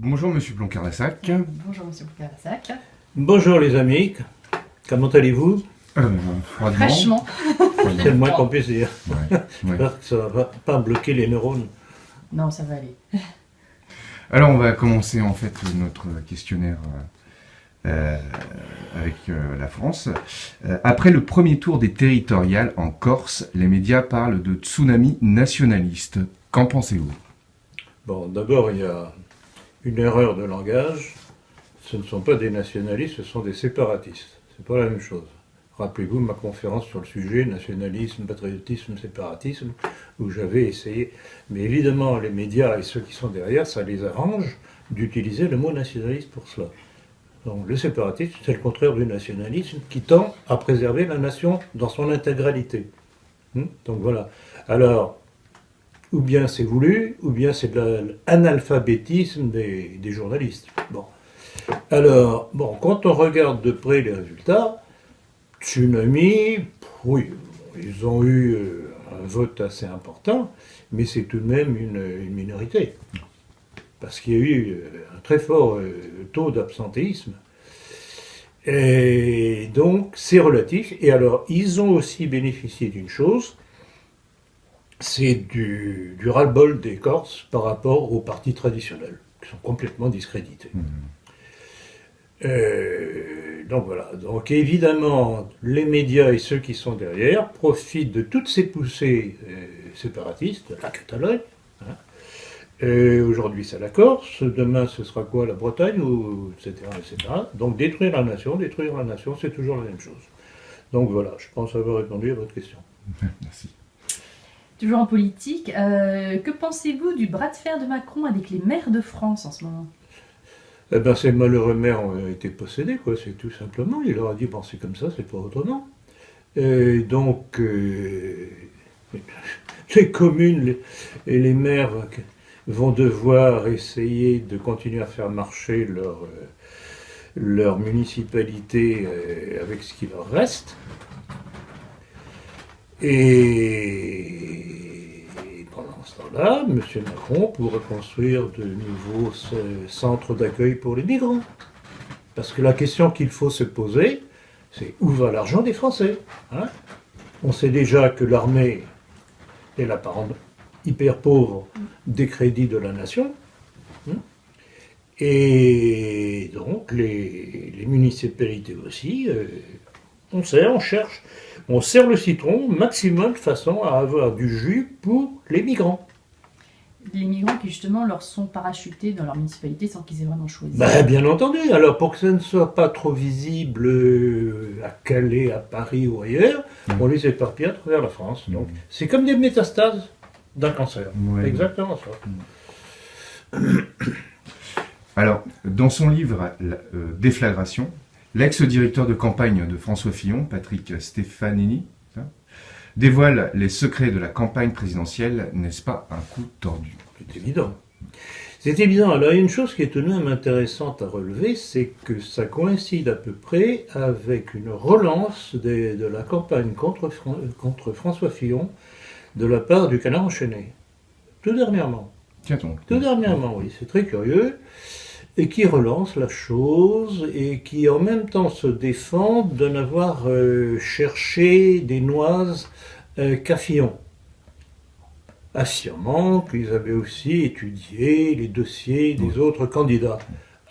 Bonjour Monsieur Plon-Carlassac. Bonjour Monsieur Boucarassac. Bonjour les amis, comment allez-vous? Froidement. Fraîchement. C'est le moins qu'on puisse dire. Ouais. J'espère que ça va pas bloquer les neurones. Non, ça va aller. Alors on va commencer en fait notre questionnaire avec la France. Après le premier tour des territoriales en Corse, les médias parlent de tsunami nationaliste. Qu'en pensez-vous? Bon, d'abord, il y a une erreur de langage. Ce ne sont pas des nationalistes, ce sont des séparatistes. C'est pas la même chose. Rappelez-vous ma conférence sur le sujet, nationalisme, patriotisme, séparatisme, où j'avais essayé. Mais évidemment, les médias et ceux qui sont derrière, ça les arrange d'utiliser le mot nationaliste pour cela. Donc le séparatisme, c'est le contraire du nationalisme qui tend à préserver la nation dans son intégralité. Donc voilà. Alors, ou bien c'est voulu, ou bien c'est de l'analphabétisme des journalistes. Bon. Alors, bon, quand on regarde de près les résultats, Tsunami, oui, ils ont eu un vote assez important, mais c'est tout de même une minorité. Parce qu'il y a eu un très fort taux d'absentéisme. Et donc, c'est relatif. Et alors, ils ont aussi bénéficié d'une chose, c'est du ras-le-bol des Corses par rapport aux partis traditionnels, qui sont complètement discrédités. Donc voilà. Donc évidemment, les médias et ceux qui sont derrière profitent de toutes ces poussées séparatistes, la Catalogne. Aujourd'hui, c'est la Corse. Demain, ce sera quoi, la Bretagne, ou etc., etc. Donc détruire la nation, c'est toujours la même chose. Donc voilà, je pense avoir répondu à votre question. Merci. Toujours en politique, que pensez-vous du bras de fer de Macron avec les maires de France en ce moment? Eh ben, ces malheureux maires ont été possédés, quoi, c'est tout simplement. Il leur a dit, bon, c'est comme ça, c'est pas autrement. Et donc, les communes et les maires vont devoir essayer de continuer à faire marcher leur municipalité avec ce qui leur reste. Et pendant ce temps-là, M. Macron pourrait construire de nouveaux centres d'accueil pour les migrants. Parce que la question qu'il faut se poser, c'est où va l'argent des Français, hein? On sait déjà que l'armée est la parente hyper pauvre des crédits de la nation. Et donc les municipalités aussi, on cherche. On serre le citron au maximum de façon à avoir du jus pour les migrants. Les migrants qui justement leur sont parachutés dans leur municipalité sans qu'ils aient vraiment choisi. Ben, bien entendu. Alors pour que ça ne soit pas trop visible à Calais, à Paris ou ailleurs, on les éparpille à travers la France. Donc c'est comme des métastases d'un cancer. Ouais. Exactement ça. Alors, dans son livre Déflagration, l'ex-directeur de campagne de François Fillon, Patrick Stefanini, dévoile les secrets de la campagne présidentielle. N'est-ce pas un coup tordu? C'est évident. C'est évident. Alors, il y a une chose qui est tout de même intéressante à relever, c'est que ça coïncide à peu près avec une relance de la campagne contre François Fillon de la part du Canard enchaîné. Tout dernièrement. Tiens donc. Tout dernièrement, oui. C'est très curieux. Et qui relance la chose et qui en même temps se défend de n'avoir cherché des noises qu'à Fillon, affirmant qu'ils avaient aussi étudié les dossiers des autres candidats.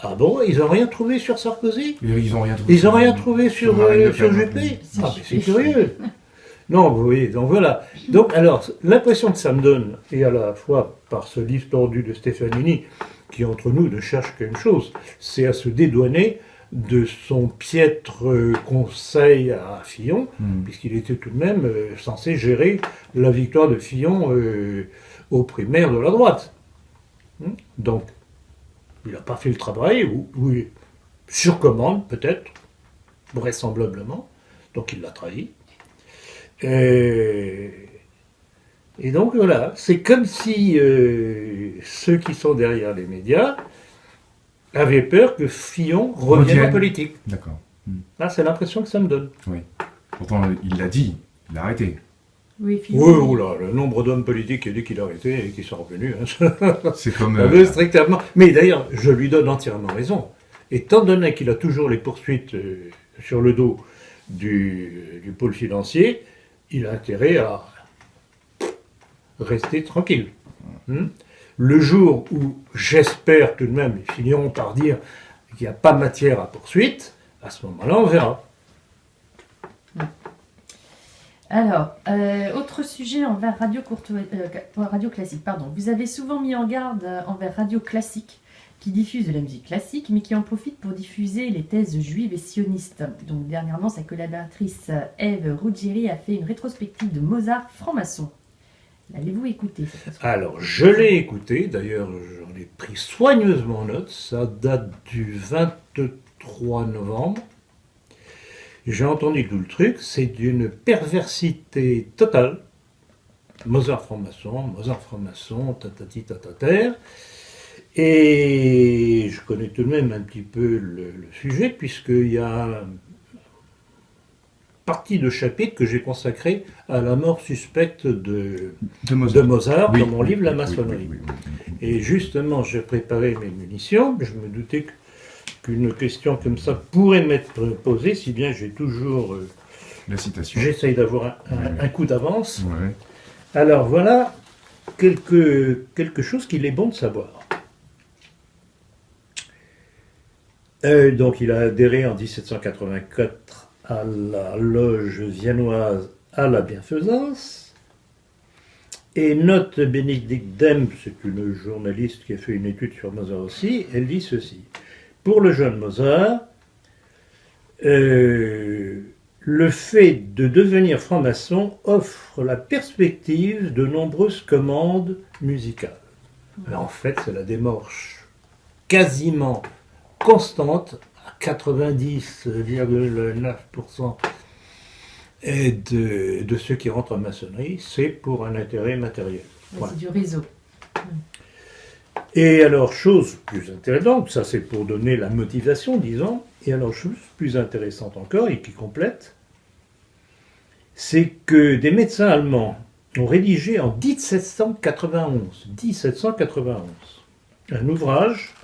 Ah bon, ils n'ont rien trouvé sur Sarkozy? Ils n'ont rien trouvé. Ils n'ont rien trouvé sur Marine Le Pen. Juppé? Ah, mais c'est curieux. Non, vous voyez, donc voilà. Donc alors, l'impression que ça me donne, et à la fois par ce livre tordu de Stefanini, qui entre nous ne cherche qu'une chose, c'est à se dédouaner de son piètre conseil à Fillon, puisqu'il était tout de même censé gérer la victoire de Fillon aux primaires de la droite. Donc, il n'a pas fait le travail, ou sur commande peut-être, vraisemblablement, donc il l'a trahi. Et donc voilà, c'est comme si ceux qui sont derrière les médias avaient peur que Fillon revienne en politique. D'accord. Là, c'est l'impression que ça me donne. Oui. Pourtant, il l'a dit, il l'a arrêté. Oui, Oui, oula, le nombre d'hommes politiques qui a dit qu'il arrêtait et qui sont revenus. Hein. C'est comme... Strictement. Mais d'ailleurs, je lui donne entièrement raison. Étant donné qu'il a toujours les poursuites sur le dos du pôle financier, il a intérêt à rester tranquille. Le jour où, j'espère tout de même, ils finiront par dire qu'il n'y a pas matière à poursuite, à ce moment-là, on verra. Alors, autre sujet envers Radio Classique. Pardon. Vous avez souvent mis en garde envers Radio Classique, qui diffuse de la musique classique, mais qui en profite pour diffuser les thèses juives et sionistes. Donc, dernièrement, sa collaboratrice Ève Ruggieri a fait une rétrospective de Mozart franc-maçon. L'avez-vous écouté cette fois? Alors, je l'ai écouté, d'ailleurs, j'en ai pris soigneusement note, ça date du 23 novembre. J'ai entendu tout le truc, c'est d'une perversité totale. Mozart franc-maçon, tatati tatater. Et je connais tout de même un petit peu le sujet, puisqu'il y a une partie de chapitre que j'ai consacré à la mort suspecte de Mozart Oui, dans mon livre La oui, maçonnerie. oui. Et justement, j'ai préparé mes munitions, je me doutais qu'une question comme ça pourrait m'être posée, si bien j'ai toujours... La citation. J'essaye d'avoir un coup d'avance. Ouais. Alors voilà quelque chose qu'il est bon de savoir. Donc il a adhéré en 1784 à la loge viennoise à la bienfaisance. Et note Bénédicte Demp, c'est une journaliste qui a fait une étude sur Mozart aussi, elle dit ceci. Pour le jeune Mozart, le fait de devenir franc-maçon offre la perspective de nombreuses commandes musicales. Mais en fait, c'est la démarche quasiment constante, à 90,9% de ceux qui rentrent en maçonnerie, c'est pour un intérêt matériel. C'est du réseau. Et alors, chose plus intéressante, ça c'est pour donner la motivation, disons, et alors chose plus intéressante encore, et qui complète, c'est que des médecins allemands ont rédigé en 1791 un ouvrage,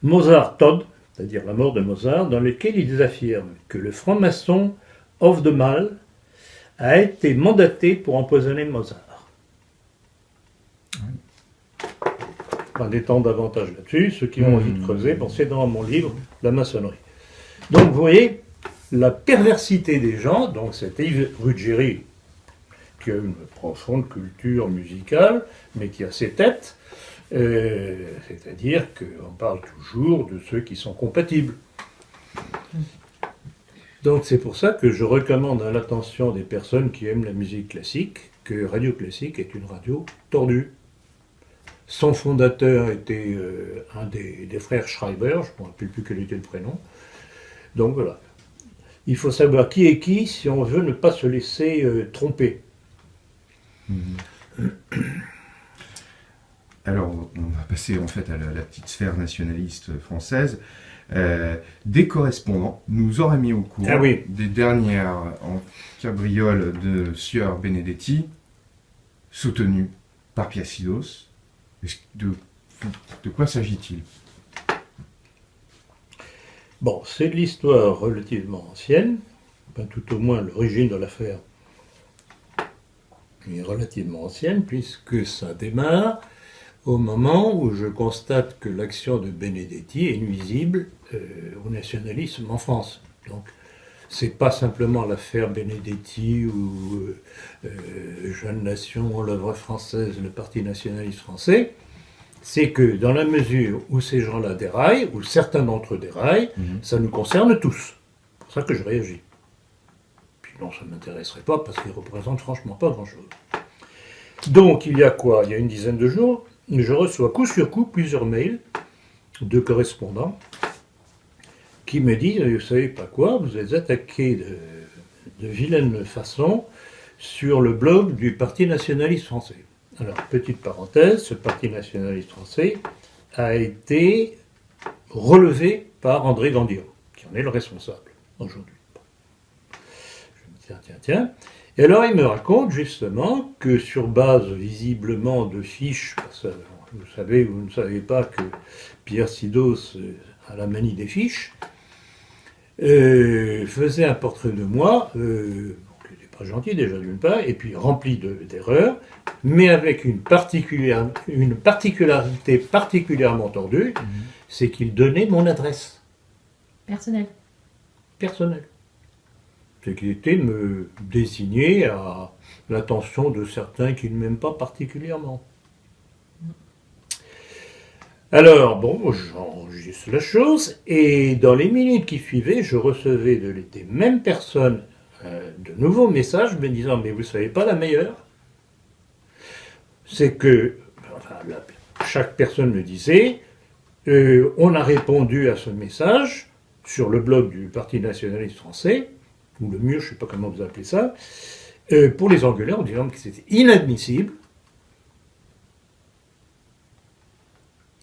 Mozart Tod, c'est-à-dire la mort de Mozart, dans lequel ils affirment que le franc-maçon Hofdemal a été mandaté pour empoisonner Mozart. En étant davantage là-dessus, ceux qui ont envie de creuser, bon, c'est dans mon livre, La maçonnerie. Donc vous voyez, la perversité des gens, donc cette Ève Ruggieri, qui a une profonde culture musicale, mais qui a ses têtes, c'est-à-dire qu'on parle toujours de ceux qui sont compatibles. Donc c'est pour ça que je recommande à l'attention des personnes qui aiment la musique classique que Radio Classique est une radio tordue. Son fondateur était un des frères Schreiber, je ne me rappelle plus quel était le prénom. Donc voilà. Il faut savoir qui est qui si on veut ne pas se laisser tromper. Alors, on va passer en fait à la petite sphère nationaliste française. Des correspondants nous auraient mis au courant des dernières en cabriole de Sieur Benedetti, soutenues par Piacidos. De quoi s'agit-il? Bon, c'est de l'histoire relativement ancienne, enfin, tout au moins l'origine de l'affaire est relativement ancienne, puisque ça démarre au moment où je constate que l'action de Benedetti est nuisible au nationalisme en France. Donc, c'est pas simplement l'affaire Benedetti ou Jeune Nation, l'œuvre française, le Parti nationaliste français, c'est que dans la mesure où ces gens-là déraillent, ou certains d'entre eux déraillent, ça nous concerne tous. C'est pour ça que je réagis. Puis non, ça ne m'intéresserait pas parce qu'ils représentent franchement pas grand-chose. Donc il y a quoi? Il y a une dizaine de jours, je reçois coup sur coup plusieurs mails de correspondants qui me disent, vous savez pas quoi, vous êtes attaqué de vilaine façon sur le blog du Parti nationaliste français. Alors, petite parenthèse, ce Parti nationaliste français a été relevé par André Gandhiot, qui en est le responsable aujourd'hui. Je me dis, tiens. Et alors il me raconte justement que sur base visiblement de fiches, parce que vous savez ou vous ne savez pas que Pierre Sidos a la manie des fiches, faisait un portrait de moi, qui n'était pas gentil déjà d'une part, et puis rempli d'erreurs, mais avec une particularité particulièrement tordue, c'est qu'il donnait mon adresse personnelle. C'est qu'il était me désigner à l'attention de certains qui ne m'aiment pas particulièrement. Alors, bon, j'enregistre la chose, et dans les minutes qui suivaient, je recevais des mêmes personnes de nouveaux messages me disant « Mais vous savez pas la meilleure ?» C'est que, enfin, chaque personne me disait on a répondu à ce message sur le blog du Parti nationaliste français, ou le mur, je ne sais pas comment vous appelez ça, pour les engueuler en disant que c'était inadmissible.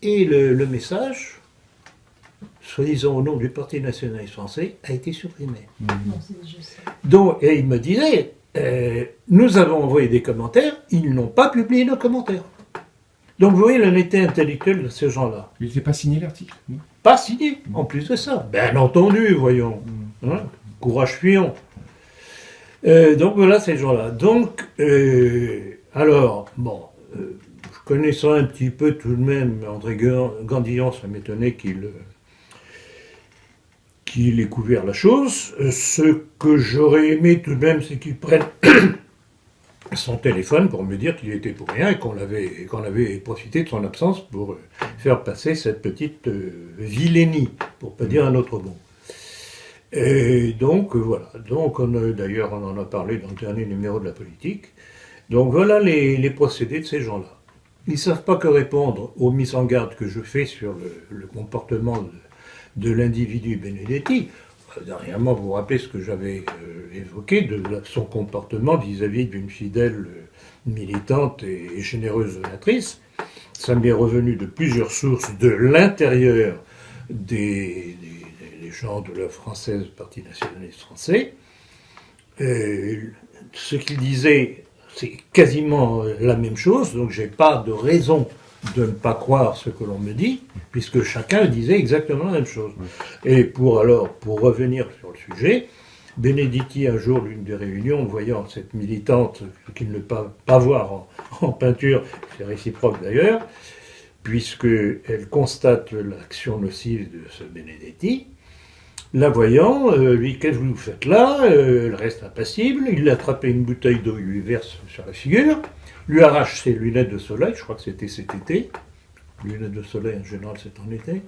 Et le message, soi-disant au nom du Parti nationaliste français, a été supprimé. Non, c'est juste ça. Donc, et il me disait, nous avons envoyé des commentaires, ils n'ont pas publié nos commentaires. Donc vous voyez l'honnêteté intellectuelle de ces gens-là. Il n'était pas signé l'article, non? Pas signé, en plus de ça. Bien entendu, voyons. Hein, courage fuyant. Donc voilà ces gens-là. Donc, alors, bon, connaissant un petit peu tout de même André Gandillon, ça m'étonnait qu'il ait couvert la chose. Ce que j'aurais aimé tout de même, c'est qu'il prenne son téléphone pour me dire qu'il était pour rien et qu'on avait profité de son absence pour faire passer cette petite vilainie, pour pas dire un autre mot. Et donc voilà, donc d'ailleurs on en a parlé dans le dernier numéro de la politique. Donc voilà les procédés de ces gens-là. Ils ne savent pas que répondre aux mises en garde que je fais sur le comportement de l'individu Benedetti. Dernièrement, vous vous rappelez ce que j'avais évoqué de son comportement vis-à-vis d'une fidèle militante et généreuse donatrice. Ça m'est revenu de plusieurs sources de l'intérieur des gens de l'œuvre française, Parti nationaliste français. Ce qu'il disait, c'est quasiment la même chose, donc j'ai pas de raison de ne pas croire ce que l'on me dit, puisque chacun disait exactement la même chose. Et pour revenir sur le sujet, Benedetti, un jour, l'une des réunions, voyant cette militante qu'il ne peut pas voir en peinture, c'est réciproque d'ailleurs, puisqu'elle constate l'action nocive de ce Benedetti, la voyant, lui, qu'est-ce que vous faites là? Elle reste impassible, il a attrapé une bouteille d'eau, il lui verse sur la figure, lui arrache ses lunettes de soleil, je crois que c'était cet été, lunettes de soleil en général c'est en été,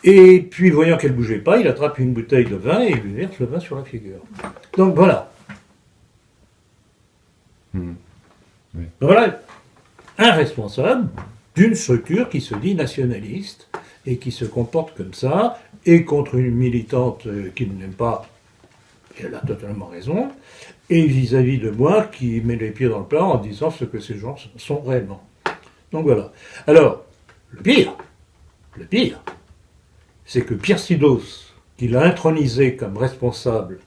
et puis voyant qu'elle ne bougeait pas, il attrape une bouteille de vin et il lui verse le vin sur la figure. Donc voilà. Oui. Voilà un responsable d'une structure qui se dit nationaliste et qui se comporte comme ça, et contre une militante qu'il n'aime pas, et elle a totalement raison, et vis-à-vis de moi qui met les pieds dans le plat en disant ce que ces gens sont réellement. Donc voilà. Alors, le pire, c'est que Pierre Sidos, qu'il a intronisé comme responsable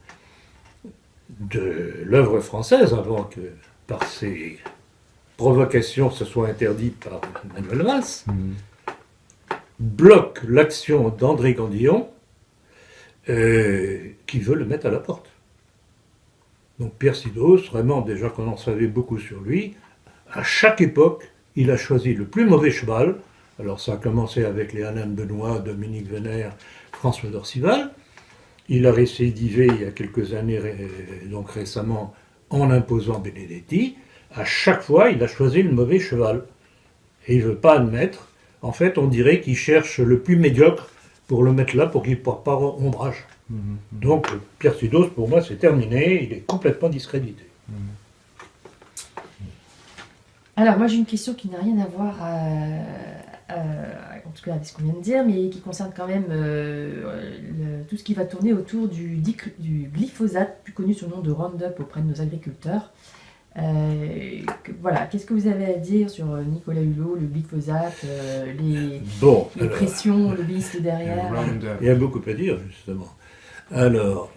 de l'œuvre française, avant que par ses provocations ce soit interdit par Manuel Valls, bloque l'action d'André Gandillon, qui veut le mettre à la porte. Donc Pierre Sidos, vraiment, déjà qu'on en savait beaucoup sur lui, à chaque époque, il a choisi le plus mauvais cheval. Alors ça a commencé avec les Alain Benoît, Dominique Vénère, François d'Orcival. Il a récidivé il y a quelques années, donc récemment, en imposant Benedetti. À chaque fois, il a choisi le mauvais cheval. Et il ne veut pas admettre. En fait, on dirait qu'il cherche le plus médiocre pour le mettre là, pour qu'il ne porte pas ombrage. Donc, Pierre Sidos, pour moi, c'est terminé. Il est complètement discrédité. Alors, moi, j'ai une question qui n'a rien à voir, en tout cas avec ce qu'on vient de dire, mais qui concerne quand même tout ce qui va tourner autour du glyphosate, plus connu sous le nom de Roundup auprès de nos agriculteurs. Voilà, qu'est-ce que vous avez à dire sur Nicolas Hulot, le glyphosate, les pressions lobbyistes derrière? Il y a beaucoup à dire, justement. Alors,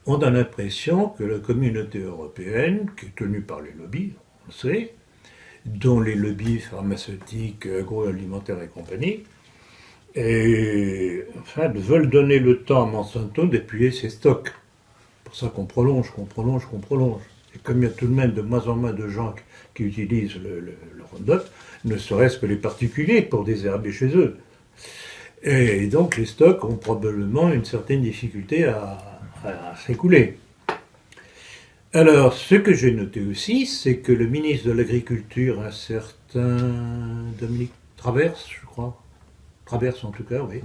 on a l'impression que la communauté européenne, qui est tenue par les lobbies, on le sait, dont les lobbies pharmaceutiques, agroalimentaires et compagnie, veulent donner le temps à Monsanto d'épuiser ses stocks. C'est pour ça qu'on prolonge. Et comme il y a tout de même de moins en moins de gens qui utilisent le Roundup, ne serait-ce que les particuliers pour désherber chez eux. Et donc les stocks ont probablement une certaine difficulté à s'écouler. Alors, ce que j'ai noté aussi, c'est que le ministre de l'Agriculture, un certain Dominique Traverse, je crois, Traverse en tout cas, oui,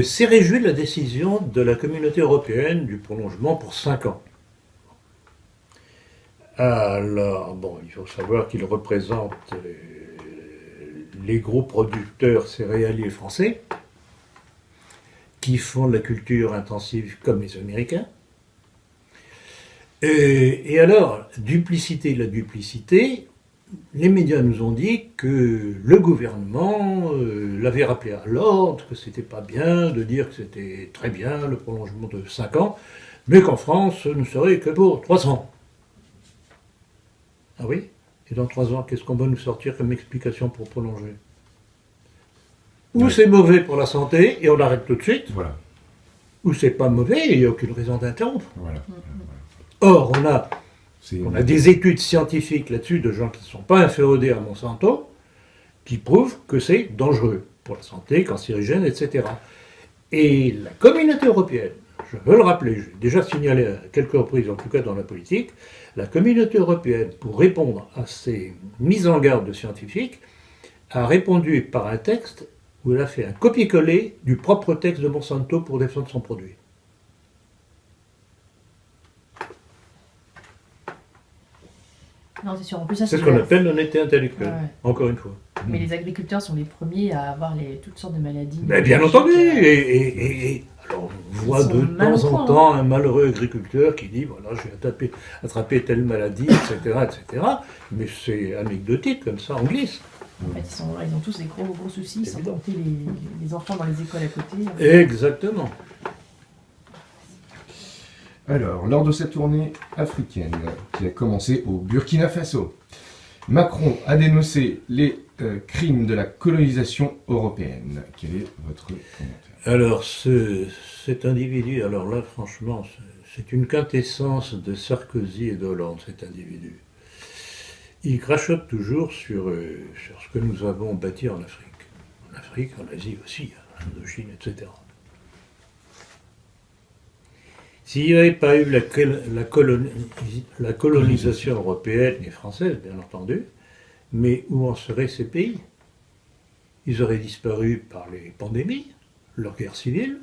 s'est réjoui de la décision de la communauté européenne du prolongement pour 5 ans. Alors, bon, il faut savoir qu'il représente les gros producteurs céréaliers français qui font de la culture intensive comme les Américains. Et alors, duplicité de la duplicité, les médias nous ont dit que le gouvernement l'avait rappelé à l'ordre, que c'était pas bien de dire que c'était très bien le prolongement de 5 ans, mais qu'en France, ce ne serait que pour 3 ans. Ah oui? Et dans 3 ans, qu'est-ce qu'on va nous sortir comme explication pour prolonger? Ou c'est mauvais pour la santé, et on arrête tout de suite, Voilà. ou c'est pas mauvais, et il n'y a aucune raison d'interrompre. Voilà. Or, on a C'est des études scientifiques là-dessus de gens qui ne sont pas inféodés à Monsanto, qui prouvent que c'est dangereux pour la santé, cancérigène, etc. Et la communauté européenne, je veux le rappeler, j'ai déjà signalé à quelques reprises, en tout cas dans la politique, la communauté européenne, pour répondre à ces mises en garde de scientifiques, a répondu par un texte où elle a fait un copier-coller du propre texte de Monsanto pour défendre son produit. Non, c'est sûr. En plus, ça, C'est ce qu'on appelle l'honnêteté intellectuelle, Ouais. Encore une fois. Mais les agriculteurs sont les premiers à avoir toutes sortes de maladies. Mais bien entendu, et alors on voit Ils sont de temps mal au en point, temps un malheureux agriculteur qui dit voilà, j'ai attrapé telle maladie, etc. Mais c'est anecdotique, comme ça, on glisse. En fait, ils ont tous des gros soucis, sans Évident. compter les enfants dans les écoles à côté. Exactement. Alors, lors de cette tournée africaine qui a commencé au Burkina Faso, Macron a dénoncé les crimes de la colonisation européenne. Quel est votre commentaire? Alors, cet individu, alors là, franchement, c'est une quintessence de Sarkozy et d'Hollande, cet individu. Il crachote toujours sur ce que nous avons bâti en Afrique. En Afrique, en Asie aussi, en Indochine, etc. S'il n'y avait pas eu la colonisation européenne et française, bien entendu, mais où en seraient ces pays? Ils auraient disparu par les pandémies, leur guerre civile.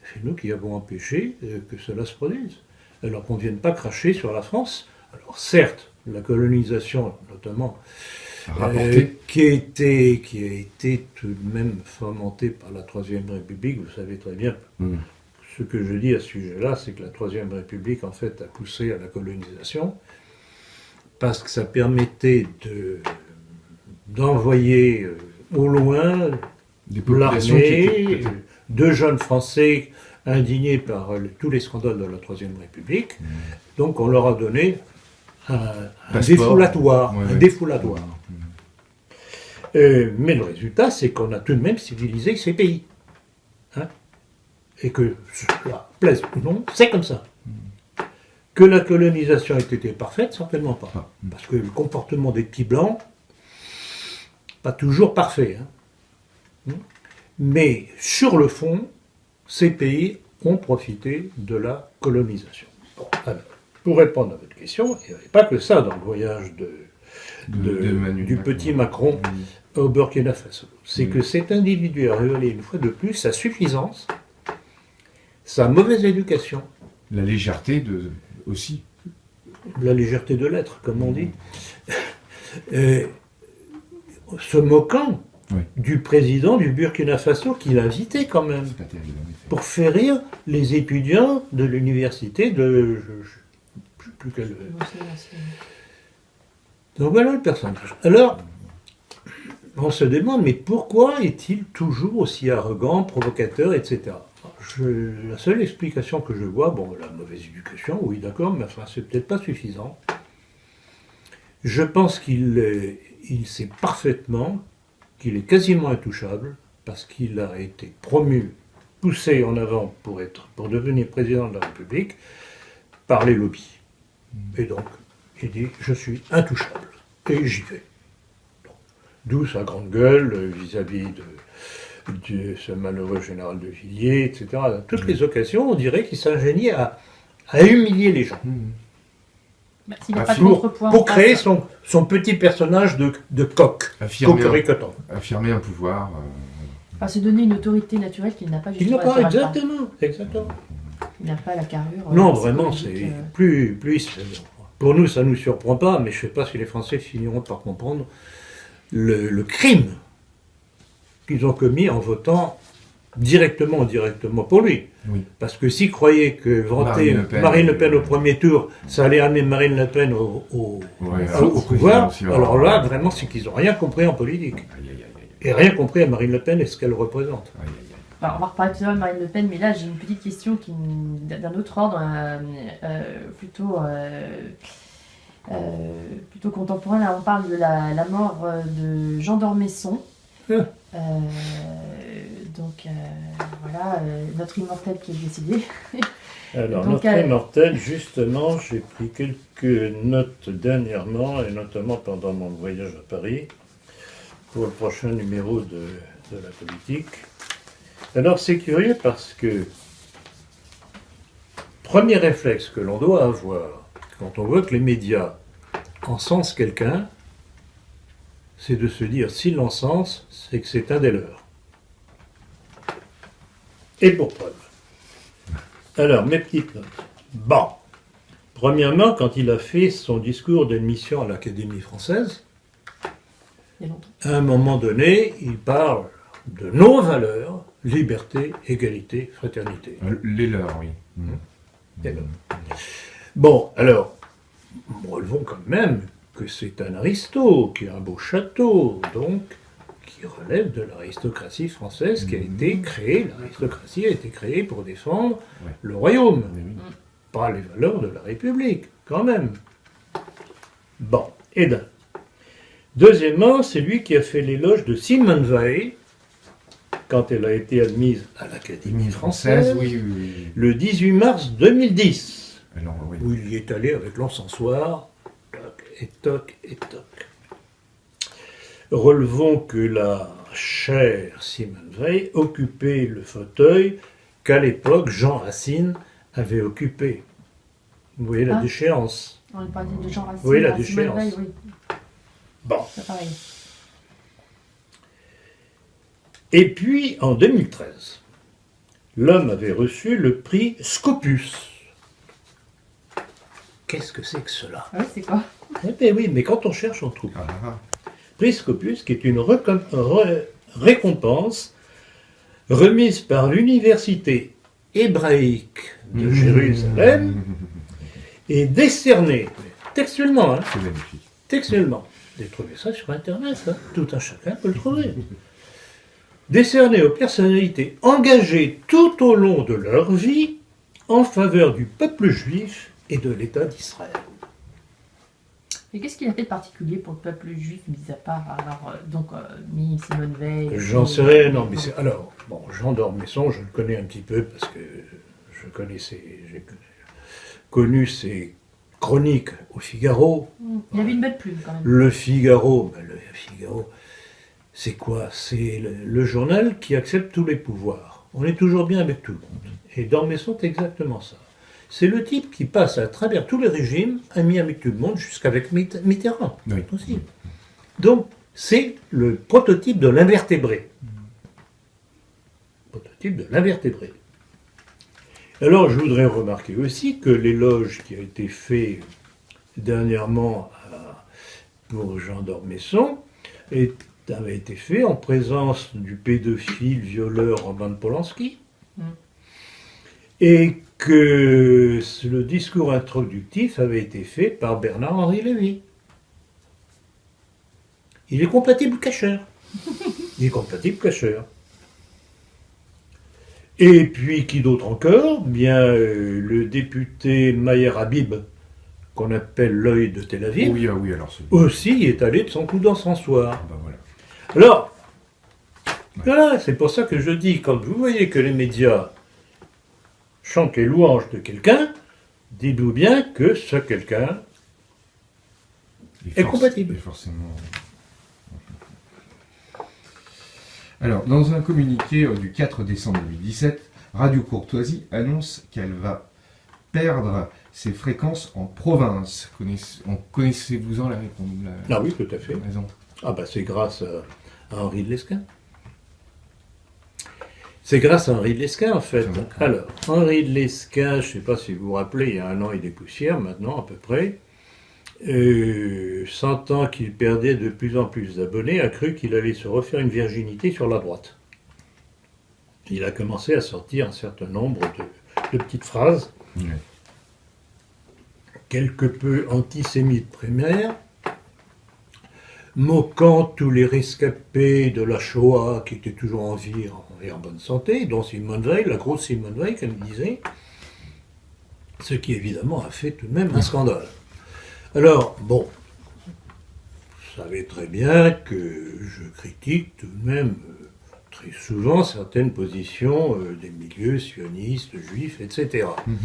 C'est nous qui avons empêché que cela se produise. Alors qu'on ne vienne pas cracher sur la France. Alors certes, la colonisation, notamment, qui a été tout de même fomentée par la Troisième République, vous savez très bien. Ce que je dis à ce sujet-là, c'est que la Troisième République, en fait, a poussé à la colonisation, parce que ça permettait d'envoyer au loin Des populations qui l'armée, étaient... de jeunes Français indignés par tous les scandales de la Troisième République. Donc on leur a donné un défoulatoire. Ouais, un ouais. défoulatoire. Mais le résultat, c'est qu'on a tout de même civilisé ces pays. Hein, et que, cela plaise ou non, c'est comme ça. Que la colonisation ait été parfaite, certainement pas. Parce que le comportement des petits blancs, pas toujours parfait. Hein. Mais sur le fond, ces pays ont profité de la colonisation. Bon, alors, pour répondre à votre question, il n'y avait pas que ça dans le voyage du petit Macron au Burkina Faso. C'est que cet individu a révélé une fois de plus sa suffisance, sa mauvaise éducation, La légèreté aussi. la légèreté de l'être, comme on dit, se moquant du président du Burkina Faso qui l'invitait quand même, C'est pas terrible, en effet. pour faire rire les étudiants de l'université de... je ne sais plus quelle... Donc voilà le personnage. Alors, on se demande, mais pourquoi est-il toujours aussi arrogant, provocateur, etc. la seule explication que je vois, bon, la mauvaise éducation, oui, d'accord, mais enfin, c'est peut-être pas suffisant. Je pense qu'il sait parfaitement qu'il est quasiment intouchable parce qu'il a été promu, poussé en avant pour devenir président de la République par les lobbies. Et donc, il dit, je suis intouchable. Et j'y vais. D'où sa grande gueule vis-à-vis de ce malheureux général de Villiers, etc. Dans toutes les occasions, on dirait qu'il s'ingénie à humilier les gens. Bah, s'il n'a pas de contrepoids en Pour face. créer son petit personnage de coq. Cocoricotant. Affirmer un pouvoir. Enfin, se donner une autorité naturelle qu'il n'a pas Il n'a justement. pas, exactement. Il n'a pas la carrure. Non, vraiment, psychologique, c'est plus. Pour nous, ça ne nous surprend pas, mais je ne sais pas si les Français finiront par comprendre le crime qu'ils ont commis en votant directement ou indirectement pour lui. Oui. Parce que s'ils croyaient que vanter Marine Le Pen au premier tour, ça allait amener Marine Le Pen au pouvoir, alors là, vraiment, c'est qu'ils n'ont rien compris en politique. Et rien compris à Marine Le Pen et ce qu'elle représente. Alors, on va reparler tout à l'heure de Marine Le Pen, mais là j'ai une petite question d'un autre ordre, plutôt contemporain. Là, on parle de la mort de Jean d'Ormesson. Ah. Voilà, notre immortel qui est décédé. Alors, Donc, notre immortel, justement, j'ai pris quelques notes dernièrement, et notamment pendant mon voyage à Paris, pour le prochain numéro de la politique. Alors, c'est curieux parce que, premier réflexe que l'on doit avoir, quand on voit que les médias encensent quelqu'un, c'est de se dire, s'ils l'encensent, c'est que c'est un des leurs. Et pour preuve. Alors, mes petites notes. Bon. Premièrement, quand il a fait son discours d'admission à l'Académie française, Il y a longtemps. à un moment donné, il parle de nos valeurs, liberté, égalité, fraternité. Les leurs, oui. Et donc. Bon, alors, relevons quand même que c'est un aristo, qui a un beau château, donc qui relève de l'aristocratie française qui a été créée. L'aristocratie a été créée pour défendre le royaume, pas les valeurs de la République, quand même. Bon, et d'un. Deuxièmement, c'est lui qui a fait l'éloge de Simone Veil, quand elle a été admise à l'Académie française, le 18 mars 2010, Alors, oui. où il y est allé avec l'encensoir, toc et toc et toc. Relevons que la chère Simone Veil occupait le fauteuil qu'à l'époque Jean Racine avait occupé. Vous voyez la déchéance. On parlait de Jean Racine. Oui, la à Simone déchéance. Veil, oui. Bon. C'est pareil. Et puis, en 2013, l'homme avait reçu le prix Scopus. Qu'est-ce que c'est que cela? Ah oui, c'est quoi? Eh bien oui, mais quand on cherche, on trouve. Ah, Prix Scopus, qui est une récompense remise par l'université hébraïque de Jérusalem et décernée, textuellement, c'est magnifique. textuellement. Vous trouvez ça sur Internet, hein, tout un chacun peut le trouver. Décernée aux personnalités engagées tout au long de leur vie en faveur du peuple juif et de l'État d'Israël. Et qu'est-ce qu'il a fait de particulier pour le peuple juif, mis à part, alors, mis Simone Veil? J'en sais rien, non, mais c'est... Alors, bon, Jean d'Ormesson, je le connais un petit peu parce que j'ai connu ses chroniques au Figaro. Il avait une belle plume, quand même. Le Figaro, c'est quoi? C'est le journal qui accepte tous les pouvoirs. On est toujours bien avec tout le monde. Et d'Ormesson, c'est exactement ça. C'est le type qui passe à travers tous les régimes, ami avec tout le monde, jusqu'avec Mitterrand. Oui. Aussi. Donc, c'est le prototype de l'invertébré. Prototype de l'invertébré. Alors, je voudrais remarquer aussi que l'éloge qui a été fait dernièrement pour Jean d'Ormesson avait été fait en présence du pédophile violeur Roman Polanski. Et que le discours introductif avait été fait par Bernard-Henri Lévy. Il est compatible kasher. Il est compatible kasher. Et puis, qui d'autre encore? Bien, le député Maher Habib, qu'on appelle l'œil de Tel Aviv, Oui, ah oui, alors c'est... aussi est allé de son coup d'encensoir. Ah, bah voilà. Alors, voilà, c'est pour ça que je dis, quand vous voyez que les médias chantent les louanges de quelqu'un, dites-vous bien que ce quelqu'un est compatible. Et forcément... Alors, dans un communiqué du 4 décembre 2017, Radio Courtoisie annonce qu'elle va perdre ses fréquences en province. Connaissez-vous-en la réponse? Ah oui, tout à fait. Raison. Ah bah c'est grâce à Henri de Lesquen. C'est grâce à Henri de Lesquen en fait. Alors, Henri de Lesquen, je ne sais pas si vous vous rappelez, il y a 1 an et des poussières maintenant à peu près, sentant qu'il perdait de plus en plus d'abonnés, a cru qu'il allait se refaire une virginité sur la droite. Il a commencé à sortir un certain nombre de petites phrases, Oui. quelque peu antisémites primaires, moquant tous les rescapés de la Shoah qui étaient toujours en vie et en bonne santé, dont Simone Veil, la grosse Simone Veil, comme il disait, ce qui évidemment a fait tout de même un scandale. Alors, bon, vous savez très bien que je critique tout de même très souvent certaines positions des milieux sionistes, juifs, etc. Mhm.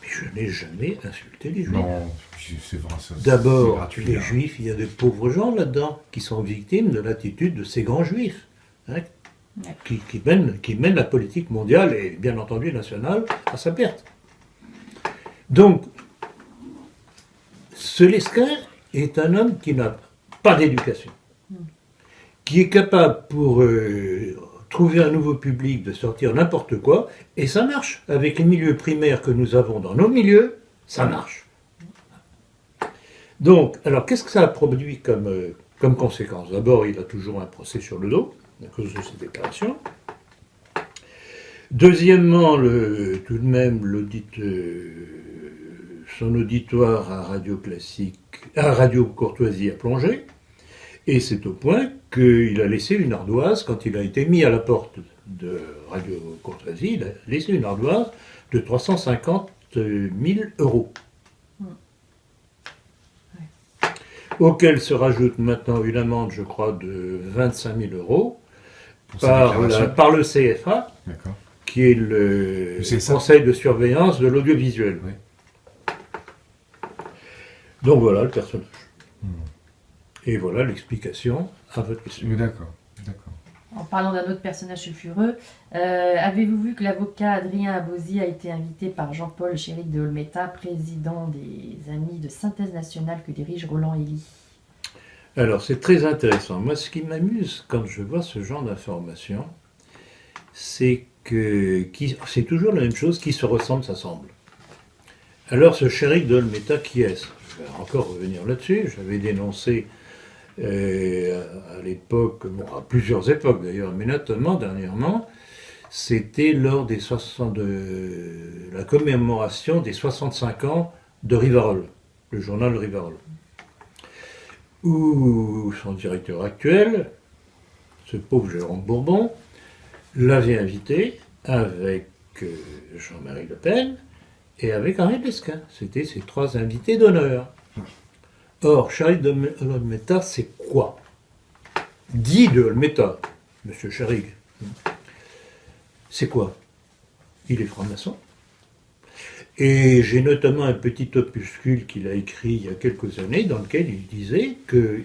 Mais je n'ai jamais insulté les juifs. Non, c'est vrai, ça. D'abord, c'est gratuit, les hein. juifs, il y a de pauvres gens là-dedans qui sont victimes de l'attitude de ces grands juifs, hein, Ouais. qui mènent la politique mondiale et bien entendu nationale à sa perte. Donc, ce Lesquen est un homme qui n'a pas d'éducation, qui est capable pour trouver un nouveau public de sortir n'importe quoi, et ça marche. Avec les milieux primaires que nous avons dans nos milieux, ça marche. Donc, alors qu'est-ce que ça a produit comme conséquence? D'abord, il a toujours un procès sur le dos, à cause de ses déclarations. Deuxièmement, tout de même, son auditoire à Radio Classique, à Radio Courtoisie a plongé, et c'est au point qu'il a laissé une ardoise, quand il a été mis à la porte de Radio Courtoisie, il a laissé une ardoise de 350 000 €. Auquel se rajoute maintenant une amende, je crois, de 25 000 € Pour sa déclaration. par le CFA, D'accord. qui est le CSA. Conseil de surveillance de l'audiovisuel. Oui. Donc voilà le personnage. Et voilà l'explication à votre question. Oui, d'accord. D'accord. En parlant d'un autre personnage sulfureux, avez-vous vu que l'avocat Adrien Abosi a été invité par Jean-Paul Chéric de Olmeta, président des Amis de Synthèse Nationale que dirige Roland Elie? Alors c'est très intéressant. Moi ce qui m'amuse quand je vois ce genre d'informations, c'est que c'est toujours la même chose, qui se ressemble s'assemble. Alors ce Chéric de Olmeta, qui est-ce? Je vais encore revenir là-dessus. J'avais dénoncé à l'époque, bon, à plusieurs époques d'ailleurs, mais notamment dernièrement, c'était lors de la commémoration des 65 ans de Rivarol, le journal Rivarol, où son directeur actuel, ce pauvre Jérôme Bourbon, l'avait invité avec Jean-Marie Le Pen et avec Henri de Lesquen. C'était ses 3 invités d'honneur. Or, Chéric de Olmeta, c'est quoi? Dit de Olmeta, monsieur Chéric, c'est quoi? Il est franc-maçon. Et j'ai notamment un petit opuscule qu'il a écrit il y a quelques années, dans lequel il disait que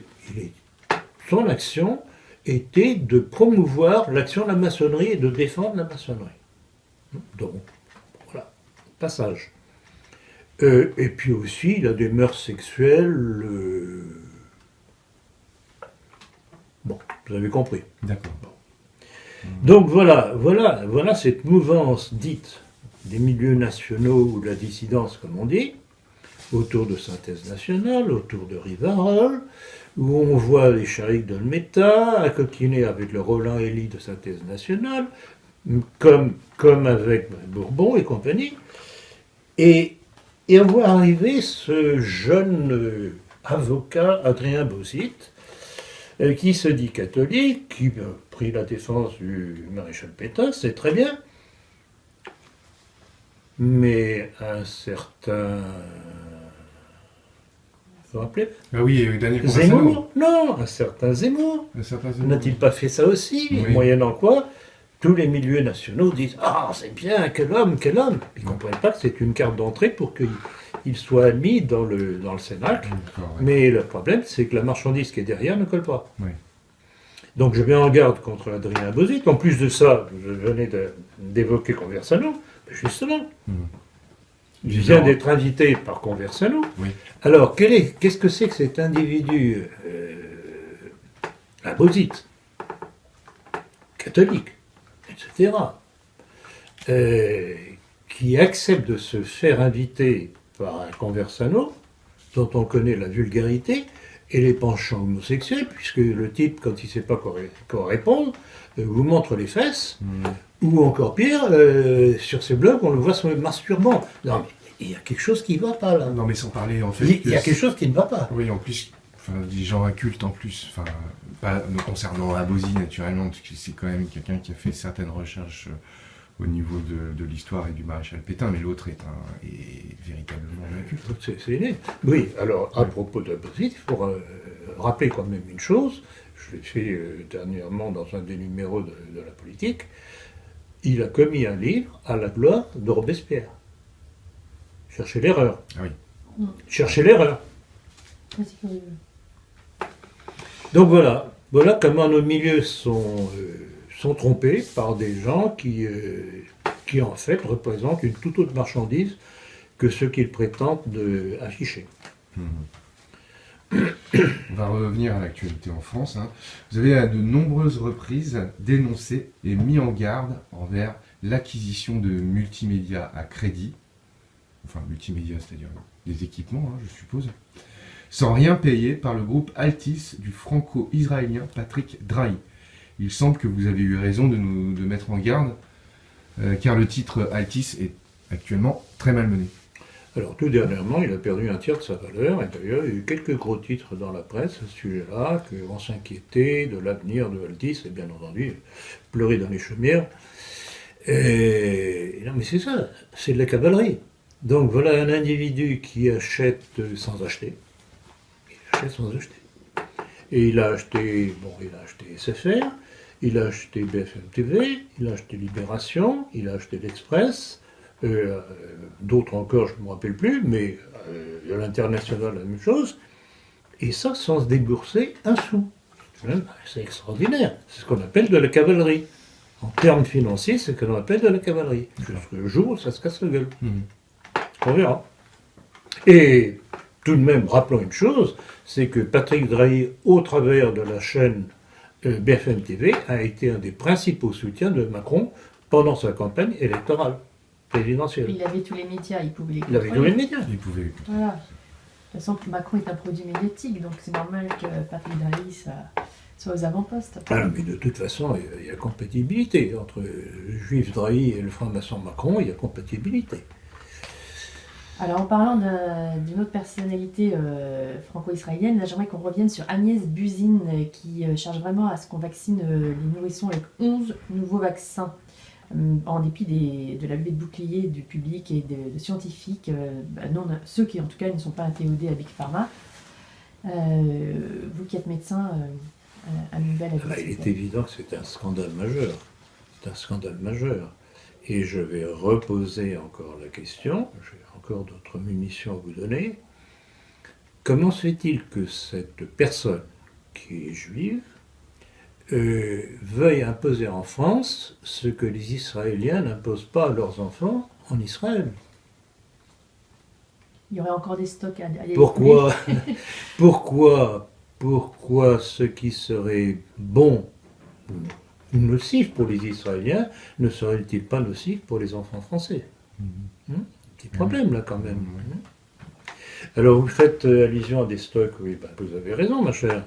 son action était de promouvoir l'action de la maçonnerie et de défendre la maçonnerie. Donc, voilà, passage. Et puis aussi, il a des mœurs sexuelles. Bon, vous avez compris. D'accord. Donc voilà cette mouvance dite des milieux nationaux ou de la dissidence, comme on dit, autour de Synthèse Nationale, autour de Rivarol, où on voit les Chéric de Olmeta à coquiner avec le Roland Elie de Synthèse Nationale, comme avec Bourbon et compagnie. Et on voit arriver ce jeune avocat, Adrien Abosi, qui se dit catholique, qui a pris la défense du maréchal Pétain, c'est très bien. Mais un certain... Vous vous rappelez? Ah oui, Daniel Conversano. Zemmour? Non, un certain Zemmour. Un certain Zemmour. N'a-t-il pas fait ça aussi? Oui. Moyennant quoi, tous les milieux nationaux disent « Ah, c'est bien, quel homme, quel homme !» Ils ne comprennent pas que c'est une carte d'entrée pour qu'il soit admis dans le Cénacle. D'accord, ouais. Mais le problème, c'est que la marchandise qui est derrière ne colle pas. Oui. Donc je mets en garde contre Adrien Bozit. En plus de ça, je venais d'évoquer Conversano. Justement, il vient d'être invité par Conversano. Oui. Alors, qu'est-ce que c'est que cet individu, un Bozit, catholique, etc., qui accepte de se faire inviter par un Conversano, dont on connaît la vulgarité, et les penchants homosexuels, puisque le type, quand il ne sait pas quoi répondre, vous montre les fesses, ou encore pire, sur ses blogs, on le voit se masturbant. Non, mais il y a quelque chose qui ne va pas, là. Non, mais sans parler, en fait... Il y a quelque chose qui ne va pas. Oui, en plus, enfin, des gens incultes, en plus, enfin, pas me concernant Abosi, naturellement, parce que c'est quand même quelqu'un qui a fait certaines recherches au niveau de l'histoire et du maréchal Pétain, mais l'autre est véritablement un inculte. C'est né. Oui, alors, à propos d'Abosi, il faut rappeler quand même une chose, je l'ai fait dernièrement dans un des numéros de la politique, il a commis un livre à la gloire de Robespierre. Cherchez l'erreur. Ah oui. Cherchez l'erreur. Vas-y, curieux. Donc voilà comment nos milieux sont trompés par des gens qui en fait représentent une toute autre marchandise que ce qu'ils prétendent afficher. On va revenir à l'actualité en France. Vous avez à de nombreuses reprises dénoncé et mis en garde envers l'acquisition de multimédia à crédit, enfin multimédia, c'est-à-dire des équipements, je suppose, sans rien payer par le groupe Altis du franco-israélien Patrick Drahi. Il semble que vous avez eu raison de mettre en garde, car le titre Altis est actuellement très malmené. Alors tout dernièrement, il a perdu un tiers de sa valeur, et d'ailleurs il y a eu quelques gros titres dans la presse à ce sujet-là, qu'on s'inquiétait de l'avenir de Altis, et bien entendu, pleurer dans les chaumières. Et non mais c'est ça, c'est de la cavalerie. Donc voilà un individu qui achète sans acheter. Il achète sans acheter. Et il a acheté SFR, il a acheté BFM TV, il a acheté Libération, il a acheté l'Express, d'autres encore, je ne me rappelle plus, mais à l'international, la même chose. Et ça, sans se débourser un sou. C'est extraordinaire. C'est ce qu'on appelle de la cavalerie. En termes financiers, c'est ce qu'on appelle de la cavalerie. Jusqu'au jour où ça se casse la gueule. On verra. Et tout de même, rappelons une chose, c'est que Patrick Drahi, au travers de la chaîne BFM TV, a été un des principaux soutiens de Macron pendant sa campagne électorale présidentielle. Il avait tous les médias, il pouvait les Il avait tous les médias. Il pouvait... Voilà. De toute façon, Macron est un produit médiatique, donc c'est normal que Patrick Drahi soit aux avant-postes. Ah, mais de toute façon, il y a compatibilité. Entre le juif Drahi et le franc-maçon Macron, il y a compatibilité. Alors en parlant d'une autre personnalité franco-israélienne, là j'aimerais qu'on revienne sur Agnès Buzyn qui cherche vraiment à ce qu'on vaccine les nourrissons avec 11 nouveaux vaccins. En dépit de la levée de bouclier du public et de scientifiques, non, ceux qui en tout cas ne sont pas inféodés à Big Pharma. Vous qui êtes médecin, un nouvel avis. Il est évident que c'est un scandale majeur. C'est un scandale majeur. Et je vais reposer encore la question, j'ai encore d'autres munitions à vous donner. Comment se fait-il que cette personne qui est juive veuille imposer en France ce que les Israéliens n'imposent pas à leurs enfants en Israël? Il y aurait encore des stocks à aller. Pourquoi ce qui serait bon ou nocif pour les Israéliens ne serait-il pas nocif pour les enfants français? Petit problème là quand même. Alors vous faites allusion à des stocks, oui, vous avez raison ma chère.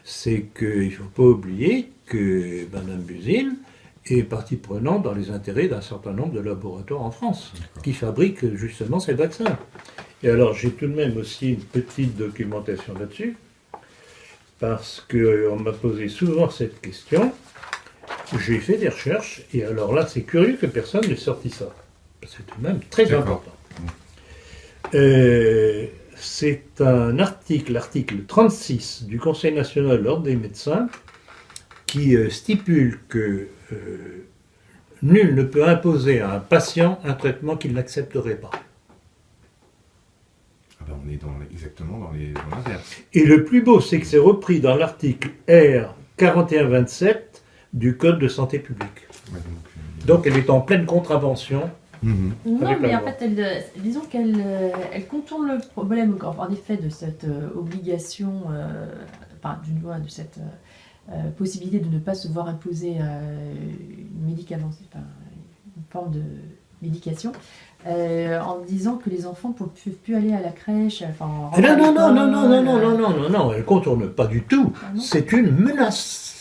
C'est qu'il ne faut pas oublier que Mme Buzyn est partie prenante dans les intérêts d'un certain nombre de laboratoires en France qui fabriquent justement ces vaccins. Et alors j'ai tout de même aussi une petite documentation là-dessus. parce qu'on m'a posé souvent cette question. J'ai fait des recherches, et alors là, c'est curieux que personne n'ait sorti ça. C'est tout de même très important. C'est un article, l'article 36 du Conseil national de l'ordre des médecins, qui stipule que nul ne peut imposer à un patient un traitement qu'il n'accepterait pas. Ah ben, on est exactement dans l'inverse. Et le plus beau, c'est que c'est repris dans l'article R 4127 du Code de santé publique. Ouais, donc elle est en pleine contravention. Non, Avec mais la en loi. fait, disons qu'elle contourne le problème, en effet, de cette obligation, enfin, d'une loi, de cette possibilité de ne pas se voir imposer une médicament, enfin, une forme de médication, en disant que les enfants ne peuvent plus aller à la crèche. Enfin, Ah non, elle ne contourne pas du tout. Ah non. C'est une menace.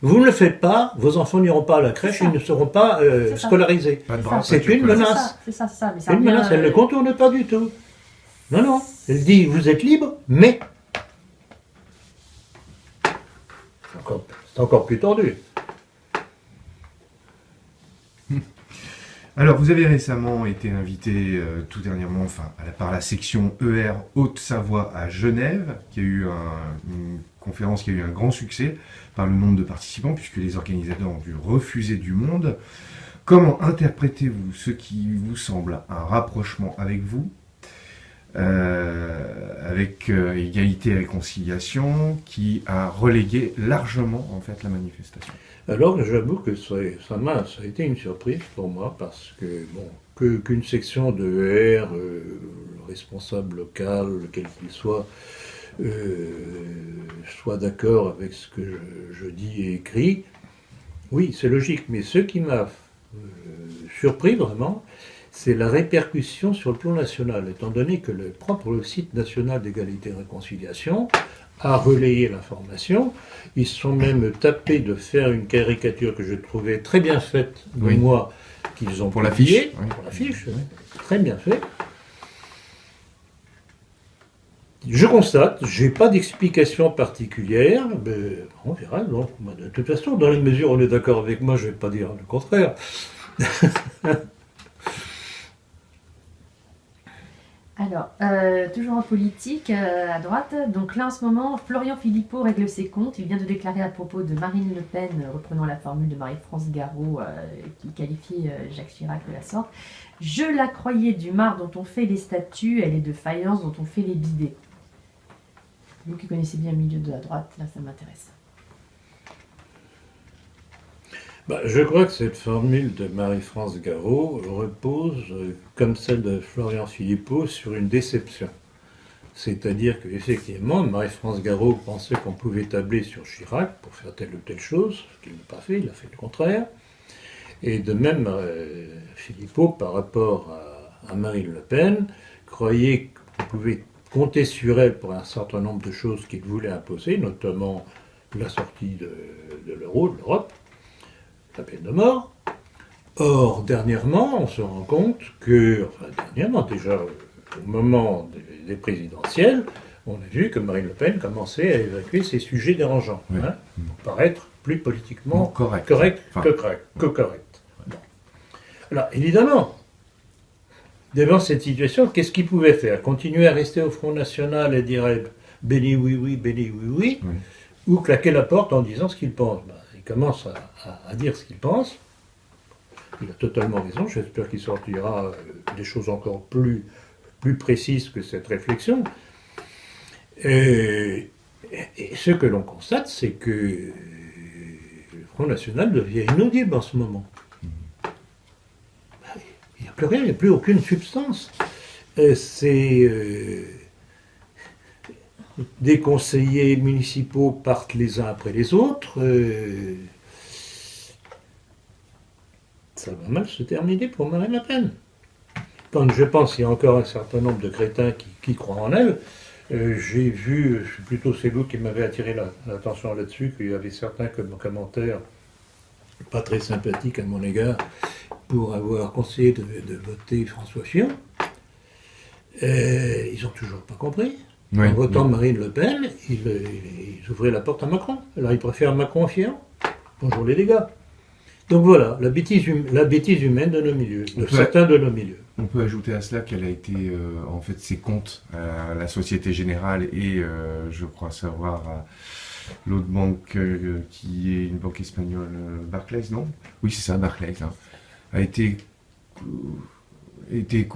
Vous ne le faites pas, vos enfants n'iront pas à la crèche, C'est ça. ils ne seront pas C'est ça. scolarisés. Pas de bras, C'est pas de une chocolat. menace. C'est ça. Mais ça C'est une revient, menace, elle ne contourne pas du tout. Non. Elle dit, vous êtes libre, mais... C'est encore plus tordu. Alors, vous avez récemment été invité, tout dernièrement, par la section ER Haute-Savoie à Genève, qui a eu une conférence qui a eu un grand succès par le nombre de participants, puisque les organisateurs ont dû refuser du monde. Comment interprétez-vous ce qui vous semble un rapprochement avec vous, avec Égalité et Réconciliation, qui a relégué largement en fait la manifestation? Alors j'avoue que ça a été une surprise pour moi parce que qu'une section de ER, responsable local, quel qu'il soit d'accord avec ce que je dis et écris, oui c'est logique, mais ce qui m'a surpris vraiment, c'est la répercussion sur le plan national, étant donné que le propre site national d'égalité et réconciliation a relayé l'information. Ils se sont même tapés de faire une caricature que je trouvais très bien faite de Oui. moi, qu'ils ont Pour publiée. l'affiche, oui. Pour l'affiche, très bien fait. Je constate, j'ai pas d'explication particulière, mais on verra. Donc, de toute façon, dans la mesure où on est d'accord avec moi, je vais pas dire le contraire. Alors, toujours en politique, à droite, donc là en ce moment, Florian Philippot règle ses comptes. Il vient de déclarer à propos de Marine Le Pen, reprenant la formule de Marie-France Garot, qui qualifie Jacques Chirac de la sorte. Je la croyais du marc dont on fait les statues, elle est de faïence dont on fait les bidets. Vous qui connaissez bien le milieu de la droite, là ça m'intéresse. Je crois que cette formule de Marie-France Garot repose, comme celle de Florian Philippot, sur une déception. C'est-à-dire qu'effectivement, Marie-France Garot pensait qu'on pouvait tabler sur Chirac pour faire telle ou telle chose, ce qu'il n'a pas fait, il a fait le contraire. Et de même, Philippot, par rapport à Marine Le Pen, croyait qu'on pouvait compter sur elle pour un certain nombre de choses qu'il voulait imposer, notamment la sortie de l'euro, de l'Europe, la peine de mort. Or, dernièrement, on se rend compte que, dernièrement déjà, au moment des présidentielles, on a vu que Marine Le Pen commençait à évacuer ces sujets dérangeants, Oui. pour paraître plus politiquement Correct. correct Enfin, que correct. Bon. Alors, évidemment, devant cette situation, qu'est-ce qu'il pouvait faire? Continuer à rester au Front National et dire béni oui, béni oui, Oui. ou claquer la porte en disant ce qu'il pense? Il commence à dire ce qu'il pense. Il a totalement raison. J'espère qu'il sortira des choses encore plus précises que cette réflexion. Et ce que l'on constate, c'est que le Front National devient inaudible en ce moment. Il n'y a plus rien, il n'y a plus aucune substance. Des conseillers municipaux partent les uns après les autres. Ça va mal se terminer pour Marine Le Pen. Quand je pense qu'il y a encore un certain nombre de crétins qui croient en elle, j'ai vu, plutôt c'est vous qui m'avez attiré l'attention là-dessus, qu'il y avait certains commentaires pas très sympathiques à mon égard pour avoir conseillé de voter François Fillon. Ils n'ont toujours pas compris. Oui, En votant oui. Marine Le Pen, ils ouvraient la porte à Macron. Alors ils préfèrent Macron en Fillon. Bonjour les dégâts. Donc voilà, la bêtise humaine de nos milieux, de Ouais. certains de nos milieux. On peut ajouter à cela qu'elle a été, en fait, ses comptes à la Société Générale et, je crois savoir, à l'autre banque qui est une banque espagnole, Barclays, non? Oui, c'est ça, Barclays, hein, a été,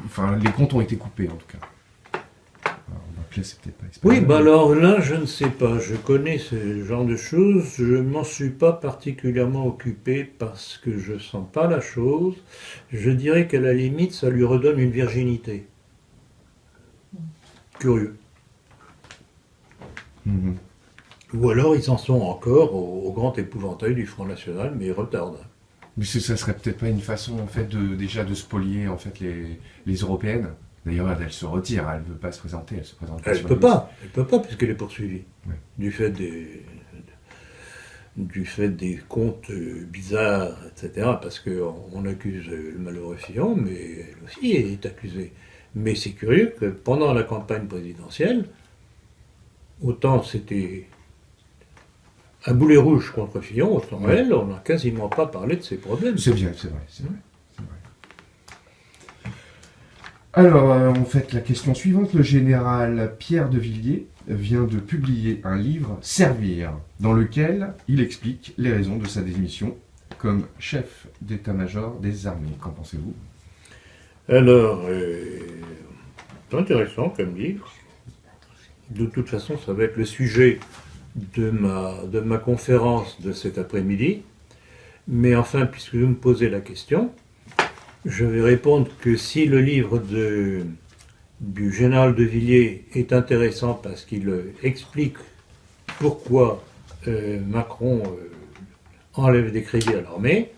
enfin, les comptes ont été coupés en tout cas. Alors, Barclays, c'est peut-être pas espagnol. Oui, bah alors là, je ne sais pas. Je connais ce genre de choses. Je ne m'en suis pas particulièrement occupé parce que je sens pas la chose. Je dirais qu'à la limite, ça lui redonne une virginité. Curieux. Mhm. Ou alors ils en sont encore au grand épouvantail du Front National, mais ils retardent. Mais ça serait peut-être pas une façon, en fait, déjà de spolier, en fait, les Européennes. D'ailleurs, elle se retire, elle ne veut pas se présenter, elle se présente pas Elle sur peut la liste. pas, elle peut pas puisqu'elle est poursuivie. Ouais. Du fait des comptes bizarres, etc. Parce qu'on accuse le malheureux Fillon, mais elle aussi est accusée. Mais c'est curieux que pendant la campagne présidentielle, autant c'était un boulet rouge contre Fillon, autant Ouais. elle, on n'a quasiment pas parlé de ses problèmes. C'est bien, c'est vrai, c'est vrai. C'est vrai. Alors, en fait, la question suivante, le général Pierre de Villiers vient de publier un livre, Servir, dans lequel il explique les raisons de sa démission comme chef d'état-major des armées. Qu'en pensez-vous? Alors, c'est intéressant comme livre. De toute façon, ça va être le sujet de ma conférence de cet après-midi. Mais enfin, puisque vous me posez la question, je vais répondre que si le livre du général de Villiers est intéressant parce qu'il explique pourquoi Macron enlève des crédits à l'armée,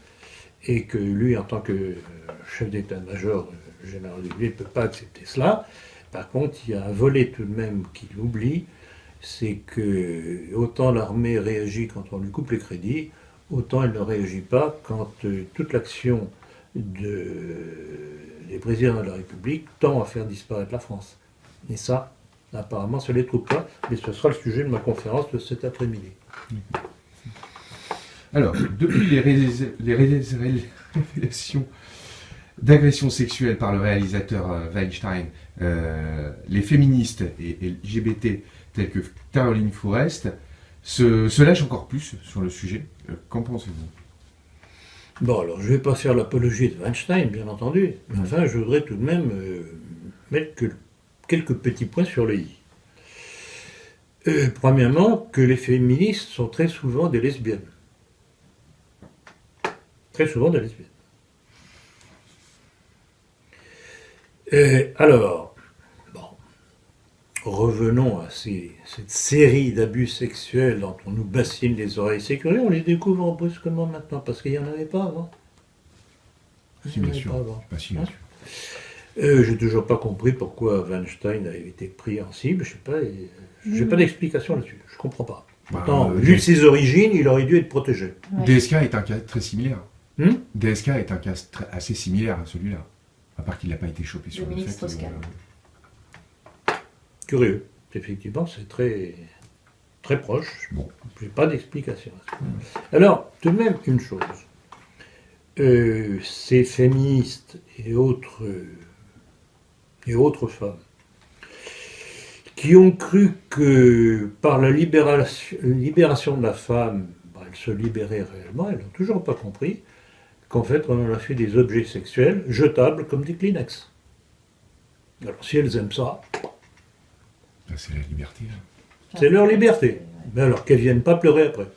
et que lui, en tant que chef d'état-major, général de Villiers, ne peut pas accepter cela. Par contre, il y a un volet tout de même qu'il oublie, c'est que autant l'armée réagit quand on lui coupe les crédits, autant elle ne réagit pas quand toute l'action des présidents de la République tend à faire disparaître la France. Et ça, apparemment, ça ne les trouve pas, mais ce sera le sujet de ma conférence de cet après-midi. Alors, depuis les révélations d'agressions sexuelles par le réalisateur Weinstein, les féministes et LGBT tels que Caroline Fourest se lâchent encore plus sur le sujet. Qu'en pensez-vous? Bon, alors, je ne vais pas faire l'apologie de Weinstein, bien entendu, mais enfin, je voudrais tout de même mettre quelques petits points sur le i. Premièrement, que les féministes sont très souvent des lesbiennes. Très souvent des lesbiennes. Alors, bon, revenons à cette série d'abus sexuels dont on nous bassine les oreilles. C'est curieux, on les découvre brusquement maintenant, parce qu'il n'y en avait pas avant. Si, bien sûr. Pas si, bien sûr. J'ai toujours pas compris pourquoi Weinstein a été pris en cible, je sais pas, j'ai pas d'explication là-dessus, je comprends pas. Pourtant, vu ses origines, il aurait dû être protégé. Ouais. DSK est un cas très similaire. DSK est un cas assez similaire à celui-là. À part qu'il n'a pas été chopé sur le Dominique fait. Strauss-Kahn. Curieux. Effectivement, c'est très, très proche. Bon. J'ai pas d'explication. Alors, tout de même, une chose. Ces féministes et autres femmes qui ont cru que par la libération de la femme, elles se libéraient réellement, elles n'ont toujours pas compris qu'en fait, on en a fait des objets sexuels jetables comme des Kleenex. Alors, si elles aiment ça, C'est la liberté. c'est leur liberté. Mais alors qu'elles viennent pas pleurer après.